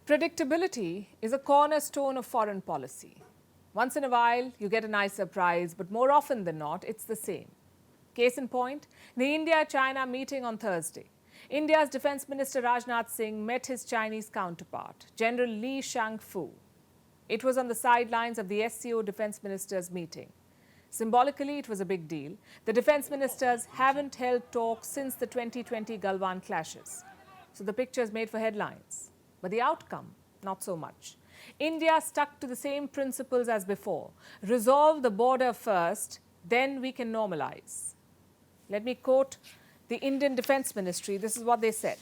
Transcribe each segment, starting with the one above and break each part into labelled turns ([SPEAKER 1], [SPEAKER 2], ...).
[SPEAKER 1] Predictability is a cornerstone of foreign policy. Once in a while, you get a nice surprise, but more often than not, it's the same. Case in point, the India-China meeting on Thursday. India's Defence Minister Rajnath Singh met his Chinese counterpart, General Li Shangfu. It was on the sidelines of the SCO Defence Ministers meeting. Symbolically, it was a big deal. The Defence Ministers haven't held talks since the 2020 Galwan clashes. So the pictures made for headlines. But the outcome, not so much. India stuck to the same principles as before. Resolve the border first, then we can normalize. Let me quote the Indian Defence Ministry. This is what they said.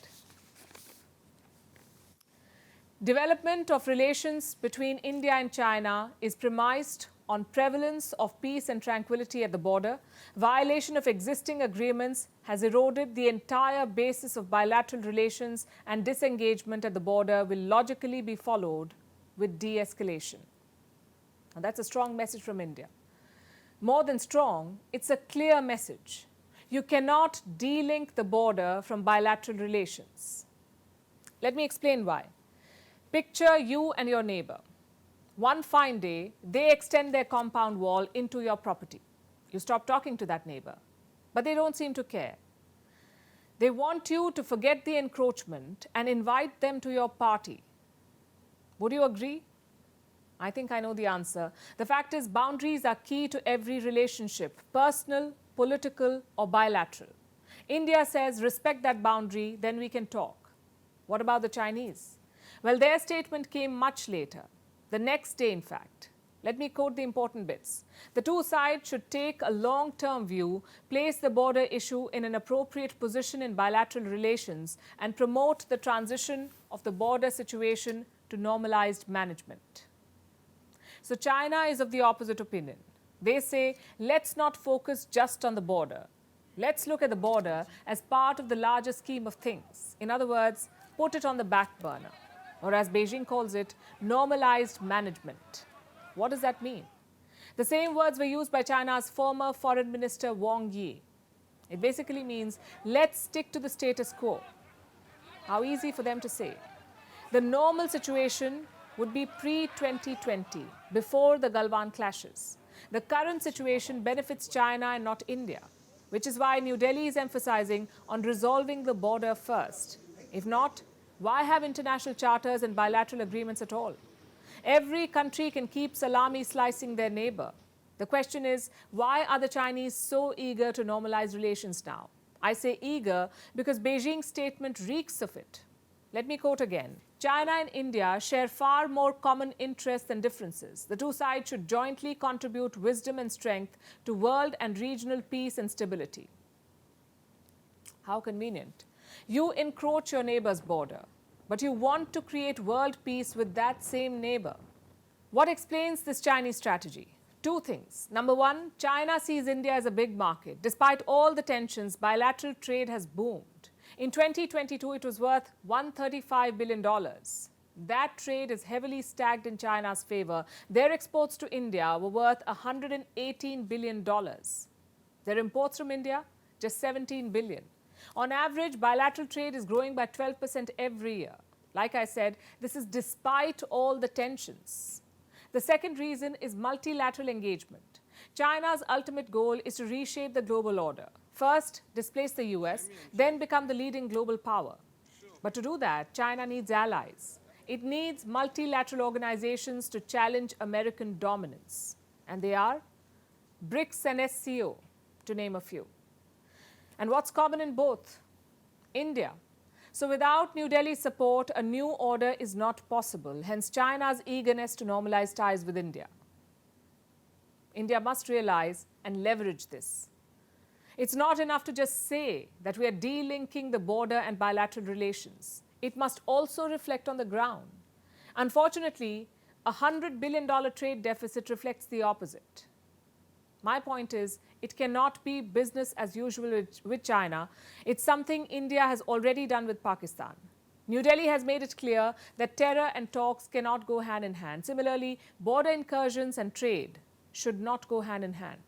[SPEAKER 1] Development of relations between India and China is premised on prevalence of peace and tranquility at the border. Violation of existing agreements has eroded the entire basis of bilateral relations, and disengagement at the border will logically be followed with de-escalation. And that's a strong message from India. More than strong, it's a clear message. You cannot de-link the border from bilateral relations. Let me explain why. Picture you and your neighbor. One fine day, they extend their compound wall into your property. You stop talking to that neighbor, but they don't seem to care. They want you to forget the encroachment and invite them to your party. Would you agree? I think I know the answer. The fact is, boundaries are key to every relationship, personal, political, or bilateral. India says, respect that boundary, then we can talk. What about the Chinese? Well, their statement came much later. The next day, in fact. Let me quote the important bits. The two sides should take a long-term view, place the border issue in an appropriate position in bilateral relations, and promote the transition of the border situation to normalized management. So China is of the opposite opinion. They say, let's not focus just on the border. Let's look at the border as part of the larger scheme of things. In other words, put it on the back burner. Or as Beijing calls it, normalized management. What does that mean? The same words were used by China's former Foreign Minister Wang Yi. It basically means, let's stick to the status quo. How easy for them to say. The normal situation would be pre-2020, before the Galwan clashes. The current situation benefits China and not India, which is why New Delhi is emphasizing on resolving the border first. If not, why have international charters and bilateral agreements at all? Every country can keep salami slicing their neighbor. The question is, why are the Chinese so eager to normalize relations now? I say eager because Beijing's statement reeks of it. Let me quote again. China and India share far more common interests than differences. The two sides should jointly contribute wisdom and strength to world and regional peace and stability. How convenient. You encroach your neighbor's border, but you want to create world peace with that same neighbor. What explains this Chinese strategy? Two things. Number one, China sees India as a big market. Despite all the tensions, bilateral trade has boomed. In 2022, it was worth $135 billion. That trade is heavily stacked in China's favor. Their exports to India were worth $118 billion. Their imports from India, just $17 billion. On average, bilateral trade is growing by 12% every year. Like I said, this is despite all the tensions. The second reason is multilateral engagement. China's ultimate goal is to reshape the global order. First, displace the US, then become the leading global power. But to do that, China needs allies. It needs multilateral organizations to challenge American dominance. And they are BRICS and SCO, to name a few. And what's common in both? India. So without New Delhi's support, a new order is not possible. Hence China's eagerness to normalize ties with India. India must realize and leverage this. It's not enough to just say that we are delinking the border and bilateral relations. It must also reflect on the ground. Unfortunately, a $100 billion trade deficit reflects the opposite. My point is, it cannot be business as usual with China. It's something India has already done with Pakistan. New Delhi has made it clear that terror and talks cannot go hand in hand. Similarly, border incursions and trade should not go hand in hand.